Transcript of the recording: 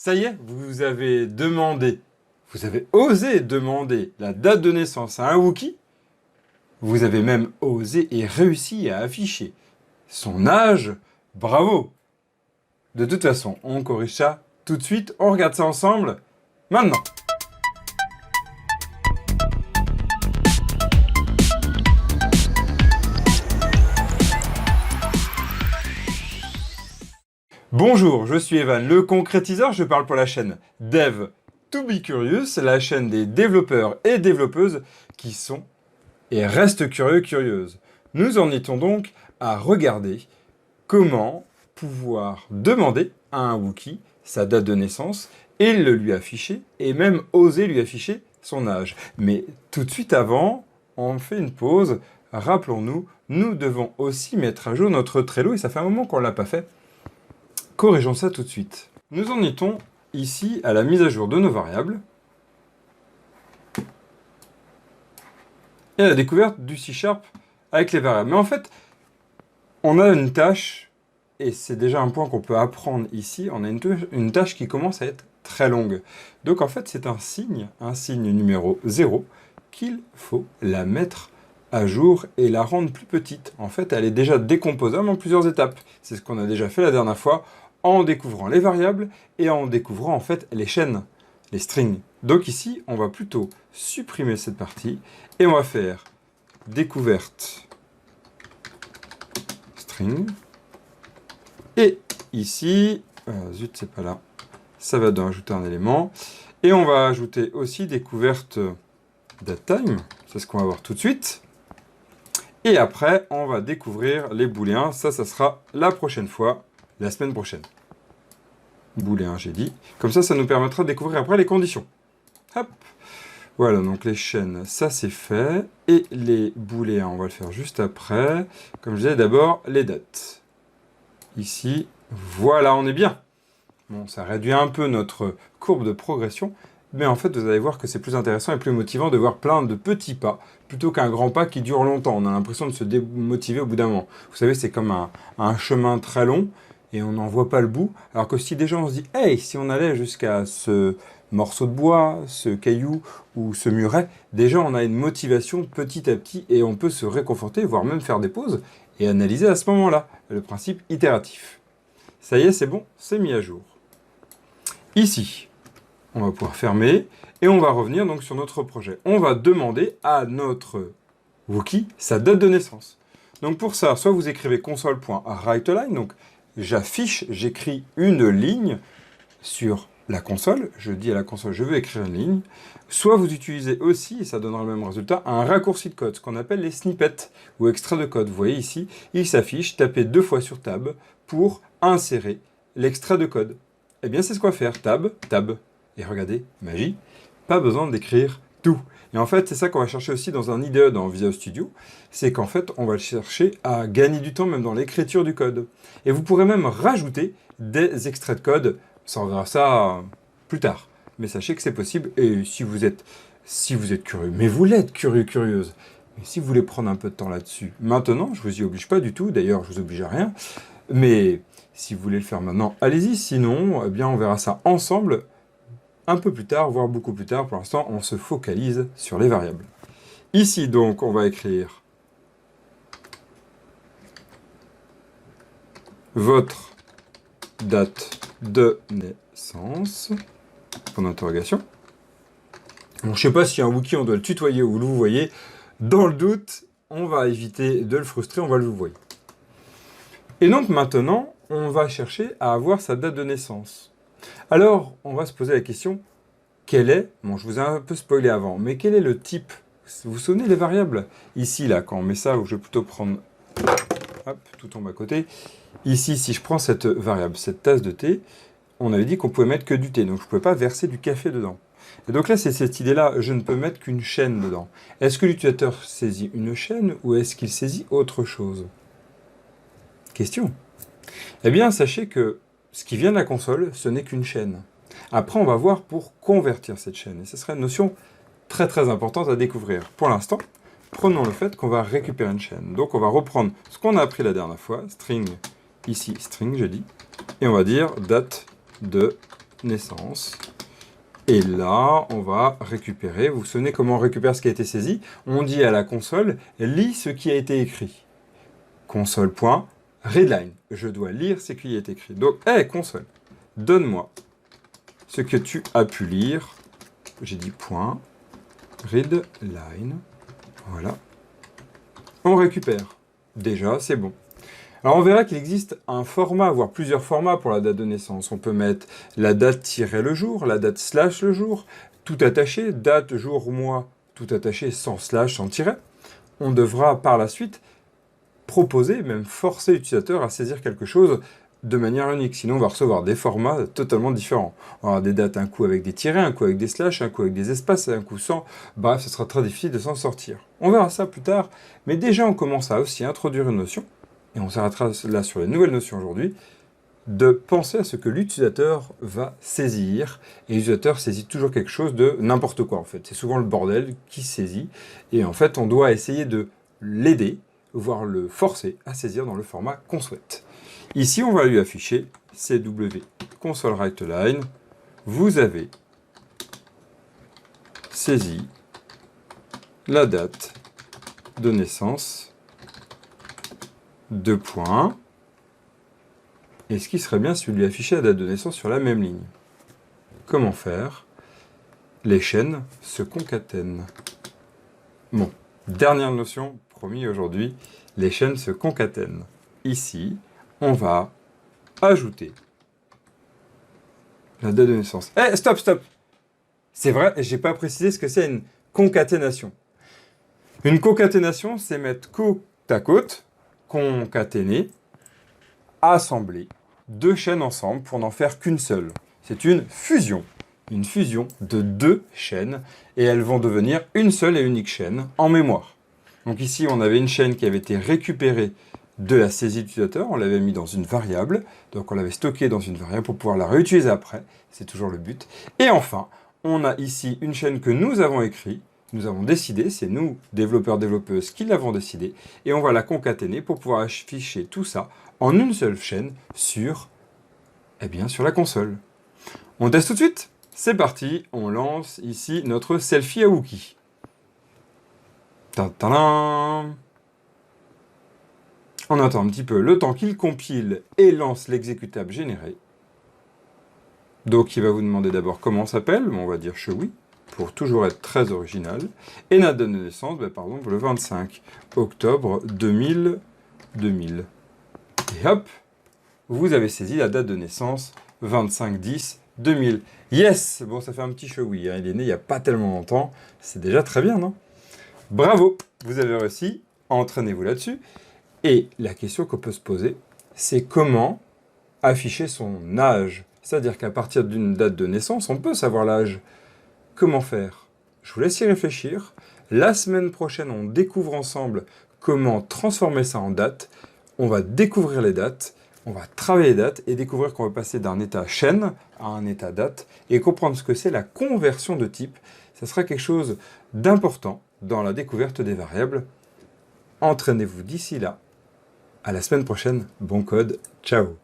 Ça y est, vous avez demandé, vous avez osé demander la date de naissance à un Wookie. Vous avez même osé et réussi à afficher son âge. Bravo! De toute façon, on corrige ça tout de suite. On regarde ça ensemble maintenant. Bonjour, je suis Evan, le concrétiseur. Je parle pour la chaîne Dev to be Curious, la chaîne des développeurs et développeuses qui sont et restent curieux, curieuses. Nous en étions donc à regarder comment pouvoir demander à un Wookie sa date de naissance et le lui afficher, et même oser lui afficher son âge. Mais tout de suite avant, on fait une pause. Rappelons-nous, nous devons aussi mettre à jour notre Trello, et ça fait un moment qu'on ne l'a pas fait. Corrigeons ça tout de suite. Nous en étions ici à la mise à jour de nos variables et à la découverte du C# avec les variables. Mais en fait, on a une tâche, et c'est déjà un point qu'on peut apprendre ici, on a une tâche qui commence à être très longue. Donc en fait, c'est un signe numéro 0, qu'il faut la mettre à jour et la rendre plus petite. En fait, elle est déjà décomposable en plusieurs étapes. C'est ce qu'on a déjà fait la dernière fois, en découvrant les variables et en découvrant en fait les chaînes, les strings. Donc ici, on va plutôt supprimer cette partie et on va faire découverte string. Et ici, zut, c'est pas là, ça va ajouter un élément. Et on va ajouter aussi découverte datetime, c'est ce qu'on va voir tout de suite. Et après, on va découvrir les booléens. Ça sera la prochaine fois, la semaine prochaine. Booléen, j'ai dit. Comme ça nous permettra de découvrir après les conditions. Hop. Voilà, donc les chaînes, ça c'est fait. Et les booléens, on va le faire juste après. Comme je disais, d'abord, les dates. Ici, voilà, on est bien. Bon, ça réduit un peu notre courbe de progression. Mais en fait, vous allez voir que c'est plus intéressant et plus motivant de voir plein de petits pas, plutôt qu'un grand pas qui dure longtemps. On a l'impression de se démotiver au bout d'un moment. Vous savez, c'est comme un chemin très long, et on n'en voit pas le bout. Alors que si déjà on se dit, hey, si on allait jusqu'à ce morceau de bois, ce caillou ou ce muret, déjà on a une motivation petit à petit, et on peut se réconforter, voire même faire des pauses, et analyser à ce moment-là, le principe itératif. Ça y est, c'est bon, c'est mis à jour. Ici, on va pouvoir fermer, et on va revenir donc sur notre projet. On va demander à notre Wookie sa date de naissance. Donc pour ça, soit vous écrivez console.writeLine, donc j'écris une ligne sur la console, je dis à la console, je veux écrire une ligne, soit vous utilisez aussi, et ça donnera le même résultat, un raccourci de code, ce qu'on appelle les snippets, ou extraits de code. Vous voyez ici, il s'affiche, tapez 2 fois sur Tab pour insérer l'extrait de code. Eh bien, c'est ce qu'on va faire, Tab, Tab. Et regardez, magie, pas besoin d'écrire tout. Et en fait, c'est ça qu'on va chercher aussi dans un IDE dans Visual Studio, c'est qu'en fait, on va chercher à gagner du temps même dans l'écriture du code. Et vous pourrez même rajouter des extraits de code, ça on verra ça plus tard. Mais sachez que c'est possible, et si vous êtes curieux, mais vous l'êtes curieux, curieuse, mais si vous voulez prendre un peu de temps là-dessus, maintenant, je vous y oblige pas du tout, d'ailleurs, je vous oblige à rien, mais si vous voulez le faire maintenant, allez-y, sinon, eh bien, on verra ça ensemble, un peu plus tard, voire beaucoup plus tard. Pour l'instant, on se focalise sur les variables. Ici, donc, on va écrire votre date de naissance, point d'interrogation. Bon, je ne sais pas si un Wookie, on doit le tutoyer ou le vouvoyer. Dans le doute, on va éviter de le frustrer, on va le vouvoyer. Et donc, maintenant, on va chercher à avoir sa date de naissance. Alors, on va se poser la question, quel est, bon je vous ai un peu spoilé avant, mais quel est le type? Vous vous souvenez les variables? Ici, là, quand on met ça, où je vais plutôt prendre, hop, tout tombe à côté. Ici, si je prends cette variable, cette tasse de thé, on avait dit qu'on pouvait mettre que du thé, donc je ne pouvais pas verser du café dedans. Et donc là, c'est cette idée-là, je ne peux mettre qu'une chaîne dedans. Est-ce que l'utilisateur saisit une chaîne, ou est-ce qu'il saisit autre chose? Question. Eh bien, sachez que ce qui vient de la console, ce n'est qu'une chaîne. Après, on va voir pour convertir cette chaîne. Et ce sera une notion très très importante à découvrir. Pour l'instant, prenons le fait qu'on va récupérer une chaîne. Donc, on va reprendre ce qu'on a appris la dernière fois. String, ici, string, j'ai dit. Et on va dire date de naissance. Et là, on va récupérer. Vous vous souvenez comment on récupère ce qui a été saisi? On dit à la console, lis ce qui a été écrit. Console.readline. Je dois lire ce qui est écrit. Donc, console, donne-moi ce que tu as pu lire. J'ai dit point, readline. Voilà. On récupère. Déjà, c'est bon. Alors, on verra qu'il existe un format, voire plusieurs formats pour la date de naissance. On peut mettre la date-le jour, la date / le jour, tout attaché, date, jour, mois, tout attaché, sans slash, sans tiret. On devra par la suite proposer, même forcer l'utilisateur à saisir quelque chose de manière unique. Sinon, on va recevoir des formats totalement différents. On va avoir des dates, un coup avec des tirets, un coup avec des slash, un coup avec des espaces, un coup sans. Bref, ce sera très difficile de s'en sortir. On verra ça plus tard. Mais déjà, on commence à aussi introduire une notion, et on s'arrêtera là sur les nouvelles notions aujourd'hui, de penser à ce que l'utilisateur va saisir. Et l'utilisateur saisit toujours quelque chose de n'importe quoi, en fait. C'est souvent le bordel qui saisit. Et en fait, on doit essayer de l'aider, voire le forcer à saisir dans le format qu'on souhaite. Ici, on va lui afficher CW console writeLine. Vous avez saisi la date de naissance, deux points. Et ce qui serait bien, c'est de lui afficher la date de naissance sur la même ligne. Comment faire? Les chaînes se concatènent. Bon, dernière notion, promis aujourd'hui, les chaînes se concatènent. Ici, on va ajouter la date de naissance. Stop! C'est vrai, j'ai pas précisé ce que c'est une concaténation. Une concaténation, c'est mettre côte à côte, concaténer, assembler deux chaînes ensemble pour n'en faire qu'une seule. C'est une fusion de deux chaînes, et elles vont devenir une seule et unique chaîne en mémoire. Donc ici, on avait une chaîne qui avait été récupérée de la saisie d'utilisateur, on l'avait mis dans une variable, donc on l'avait stocké dans une variable pour pouvoir la réutiliser après, c'est toujours le but. Et enfin, on a ici une chaîne que nous avons écrite, nous avons décidé, c'est nous, développeurs-développeuses, qui l'avons décidé, et on va la concaténer pour pouvoir afficher tout ça en une seule chaîne sur la console. On teste tout de suite? C'est parti, on lance ici notre selfie à Wookie. Ta-ta-da! On attend un petit peu le temps qu'il compile et lance l'exécutable généré. Donc il va vous demander d'abord comment s'appelle, on va dire Chewy, pour toujours être très original. Et date de naissance, par exemple le 25 octobre 2000. Et hop, vous avez saisi la date de naissance 25/10/2000. Yes! Bon, ça fait un petit Chewy, hein. Il est né il n'y a pas tellement longtemps. C'est déjà très bien, non? Bravo! Vous avez réussi, entraînez-vous là-dessus. Et la question qu'on peut se poser, c'est comment afficher son âge. C'est-à-dire qu'à partir d'une date de naissance, on peut savoir l'âge. Comment faire? Je vous laisse y réfléchir. La semaine prochaine, on découvre ensemble comment transformer ça en date. On va découvrir les dates, on va travailler les dates et découvrir qu'on va passer d'un état chaîne à un état date et comprendre ce que c'est la conversion de type. Ça sera quelque chose d'important dans la découverte des variables. Entraînez-vous d'ici là. À la semaine prochaine. Bon code. Ciao.